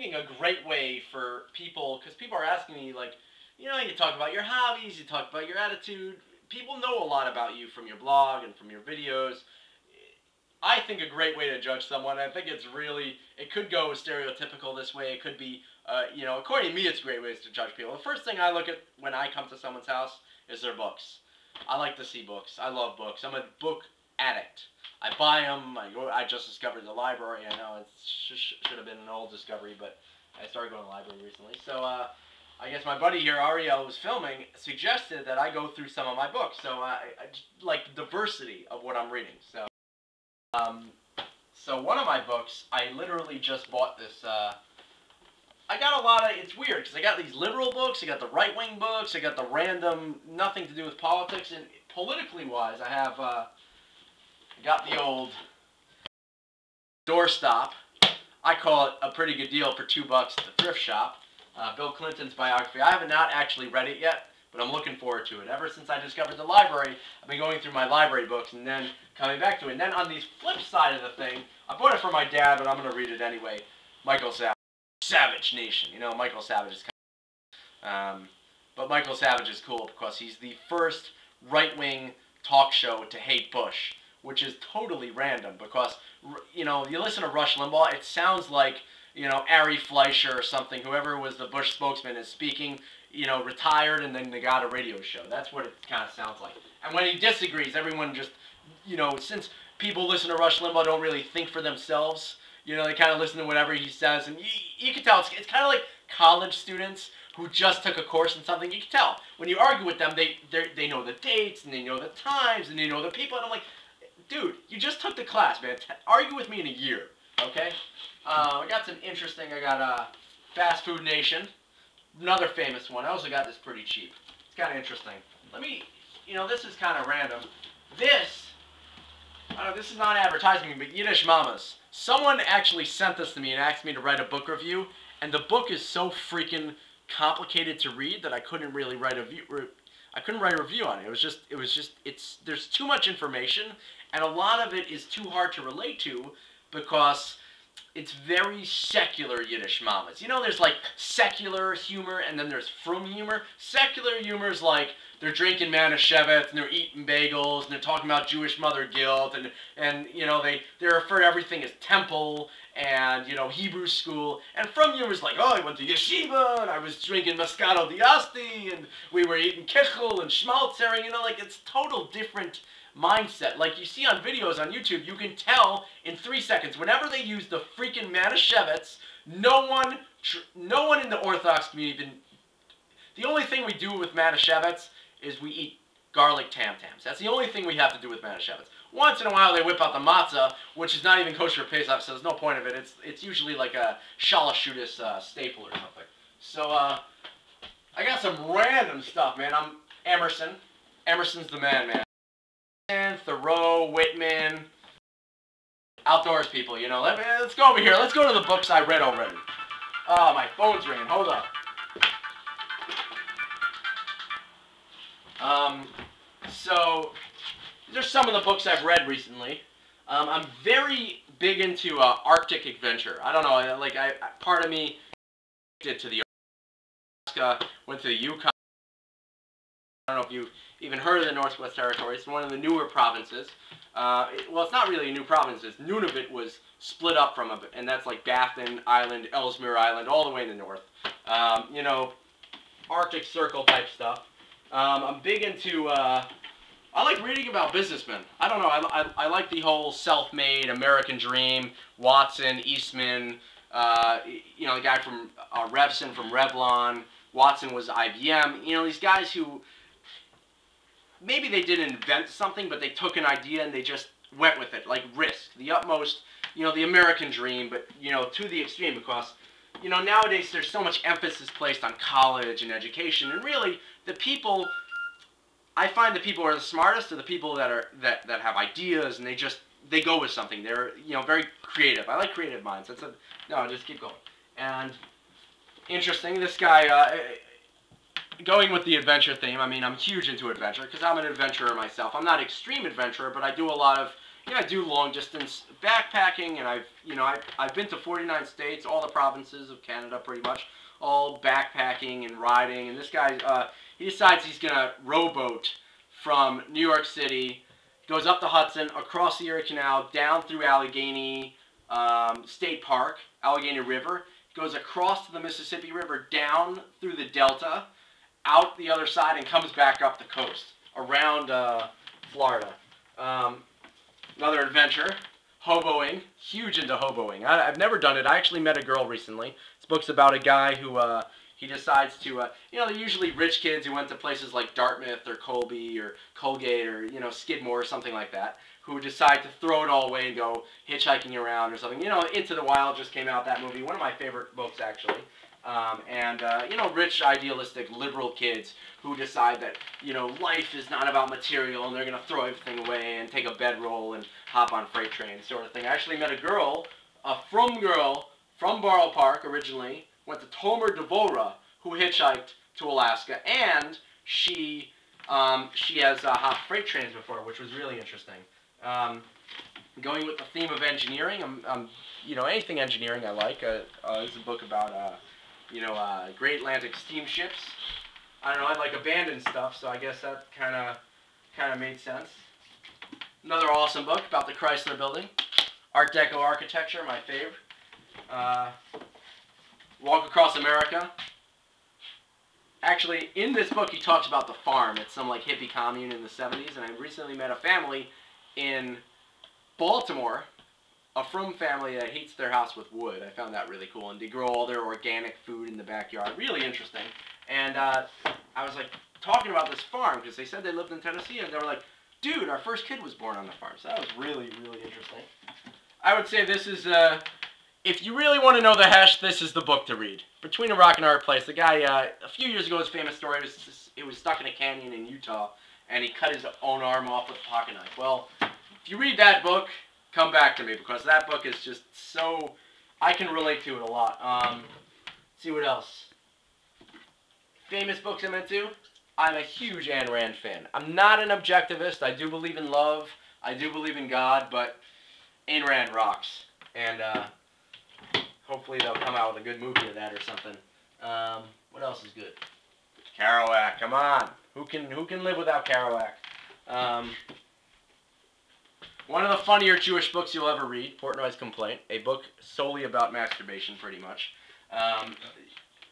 thinking a great way for people, because people are asking me, like, you know, you talk about your hobbies, you talk about your attitude. People know a lot about you from your blog and from your videos. I think a great way to judge someone, I think it's really, it could go stereotypical this way. It could be, you know, according to me, it's great ways to judge people. The first thing I look at when I come to someone's house is their books. I like to see books. I love books. I'm a book addict. I buy them. I just discovered the library. I know it should have been an old discovery, but I started going to the library recently. So I guess my buddy here, Ariel, who's filming, suggested that I go through some of my books. So I just like the diversity of what I'm reading. So one of my books, I literally just bought this. I got a lot of, it's weird, because I got these liberal books, I got the right-wing books, I got the random, nothing to do with politics, and politically wise, I have, got the old doorstop. I call it a pretty good deal for $2 at the thrift shop. Bill Clinton's biography. I have not actually read it yet, but I'm looking forward to it. Ever since I discovered the library, I've been going through my library books and then coming back to it. And then on the flip side of the thing, I bought it for my dad, but I'm going to read it anyway. Michael Savage Nation. You know, Michael Savage is but Michael Savage is cool because he's the first right-wing talk show to hate Bush, which is totally random because, you know, you listen to Rush Limbaugh, it sounds like, you know, Ari Fleischer or something, whoever was the Bush spokesman is speaking, you know, retired, and then they got a radio show. That's what it kind of sounds like. And when he disagrees, everyone just, you know, since people listen to Rush Limbaugh don't really think for themselves, you know, they kind of listen to whatever he says, and you can tell it's kind of like college students who just took a course in something. You can tell when you argue with them, they know the dates and they know the times and they know the people, and I'm like, dude, you just took the class, man. Argue with me in a year, okay? I got some interesting. I got Fast Food Nation, another famous one. I also got this pretty cheap. It's kind of interesting. Let me, you know, this is kind of random. This, I don't know, this is not advertising me, but Yiddish Mamas. Someone actually sent this to me and asked me to write a book review, and the book is so freaking complicated to read that I couldn't really write a review on it. It was just, there's too much information, and a lot of it is too hard to relate to because it's very secular Yiddish Mamas. You know, there's like secular humor, and then there's Frum humor. Secular humor is like they're drinking Manischewitz, and they're eating bagels, and they're talking about Jewish mother guilt, and you know, they refer to everything as temple, and, you know, Hebrew school. And Frum humor is like, oh, I went to yeshiva, and I was drinking Moscato d'Asti, and we were eating kichel and schmaltzer, you know, like, it's total different mindset. Like you see on videos on YouTube, you can tell in 3 seconds, whenever they use the freaking Manischewitz, no one in the Orthodox community, the only thing we do with Manischewitz is we eat garlic tam-tams. That's the only thing we have to do with Manischewitz. Once in a while they whip out the matzah, which is not even kosher for Pesach, so there's no point of it. It's usually like a shalashutis staple or something. So I got some random stuff, man. I'm Emerson. Emerson's the man. Thoreau, Whitman, outdoors people, you know. Let's go over here. Let's go to the books I read already. Oh, my phone's ringing. Hold up. So there's some of the books I've read recently. I'm very big into Arctic adventure. I don't know, like part of me did to the Alaska, went to the Yukon. I don't know if you've even heard of the Northwest Territories. It's one of the newer provinces. Well, it's not really a new province. Nunavut was split up from it, and that's like Baffin Island, Ellesmere Island, all the way in the north. You know, Arctic Circle type stuff. I'm big into, I like reading about businessmen. I don't know, I like the whole self-made American dream, Watson, Eastman, you know, the guy from Revson from Revlon, Watson was IBM, you know, these guys who, maybe they didn't invent something, but they took an idea and they just went with it, like risk, the utmost, you know, the American dream, but, you know, to the extreme, because, you know, nowadays there's so much emphasis placed on college and education, and really, the people, I find the people who are the smartest are the people that have ideas, and they go with something. They're, you know, very creative. I like creative minds. No, just keep going. And interesting, this guy, going with the adventure theme, I mean, I'm huge into adventure, because I'm an adventurer myself. I'm not extreme adventurer, but I do a lot of, I do long distance backpacking, and I've been to 49 states, all the provinces of Canada, pretty much, all backpacking and riding. And this guy, he decides he's gonna rowboat from New York City, goes up the Hudson, across the Erie Canal, down through Allegheny State Park, Allegheny River, goes across to the Mississippi River, down through the Delta, out the other side, and comes back up the coast around Florida. Another adventure, hoboing, huge into hoboing. I've never done it. I actually met a girl recently. This book's about a guy who he decides to, they're usually rich kids who went to places like Dartmouth or Colby or Colgate or, Skidmore or something like that, who decide to throw it all away and go hitchhiking around or something. Into the Wild just came out, that movie, one of my favorite books actually. Rich, idealistic, liberal kids who decide that, life is not about material and they're going to throw everything away and take a bedroll and hop on freight trains sort of thing. I actually met a girl, a Frum girl from Borough Park originally, went to Tomer Devora, who hitchhiked to Alaska, and she has hopped freight trains before, which was really interesting. Going with the theme of engineering, anything engineering I like. This is a book about Great Atlantic steamships. I don't know, I like abandoned stuff, so I guess that kind of made sense. Another awesome book about the Chrysler Building. Art Deco architecture, my favorite. Walk Across America. Actually, in this book, he talks about the farm. It's some hippie commune in the 70s, and I recently met a family in Baltimore, a Frum family that heats their house with wood. I found that really cool, and they grow all their organic food in the backyard. Really interesting. And I was talking about this farm because they said they lived in Tennessee, and they were like, "Dude, our first kid was born on the farm." So that was really, really interesting. I would say this is, if you really want to know the hash, this is the book to read. Between a Rock and a Hard Place. The guy, a few years ago, his famous story was it was stuck in a canyon in Utah, and he cut his own arm off with a pocket knife. Well, if you read that book, come back to me, because that book is just so, I can relate to it a lot. Let's see what else. Famous books I'm into. I'm a huge Ayn Rand fan. I'm not an objectivist. I do believe in love. I do believe in God, but Ayn Rand rocks. And hopefully they'll come out with a good movie of that or something. What else is good? Kerouac, come on. Who can live without Kerouac? One of the funnier Jewish books you'll ever read, Portnoy's Complaint, a book solely about masturbation, pretty much.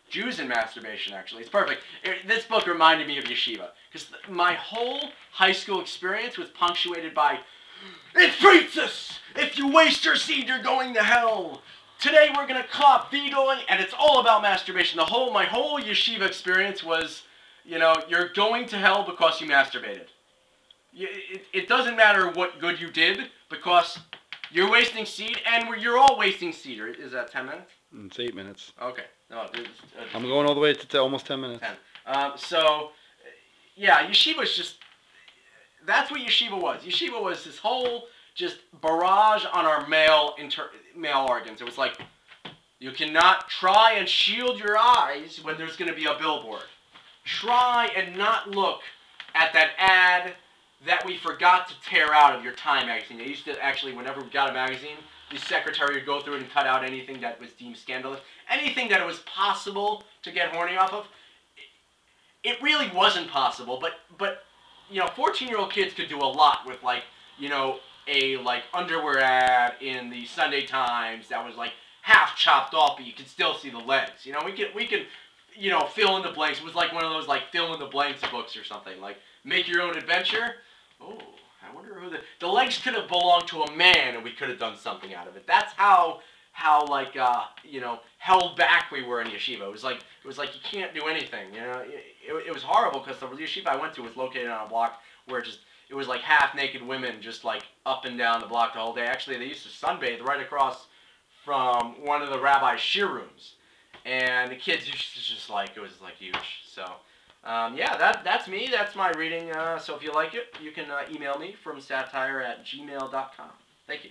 Jews and masturbation, actually. It's perfect. This book reminded me of yeshiva, because my whole high school experience was punctuated by, "It's racist! If you waste your seed, you're going to hell! Today we're going to clap vetoing," and it's all about masturbation. My whole yeshiva experience was, you're going to hell because you masturbated. It doesn't matter what good you did, because you're wasting seed, and you're all wasting seed. Is that 10 minutes? It's 8 minutes. Okay. No, I'm going all the way to almost 10 minutes. 10. Yeah, yeshiva's just, that's what yeshiva was. Yeshiva was this whole just barrage on our male organs. It was like, you cannot try and shield your eyes when there's going to be a billboard. Try and not look at that ad that we forgot to tear out of your Time magazine. They used to actually, whenever we got a magazine, the secretary would go through and cut out anything that was deemed scandalous. Anything that it was possible to get horny off of. It really wasn't possible, but 14-year-old kids could do a lot with a underwear ad in the Sunday Times that was half chopped off, but you could still see the legs. We could fill in the blanks. It was like one of those fill in the blanks books or something. Make your own adventure. Oh, I wonder who the legs could have belonged to a man, and we could have done something out of it. That's how held back we were in yeshiva. It was like you can't do anything. It was horrible, because the yeshiva I went to was located on a block where it was half naked women just up and down the block the whole day. Actually, they used to sunbathe right across from one of the rabbi's shir rooms, and the kids used to just it was huge. So. Yeah, that's me. That's my reading. So if you like it, you can email me from satire@gmail.com. Thank you.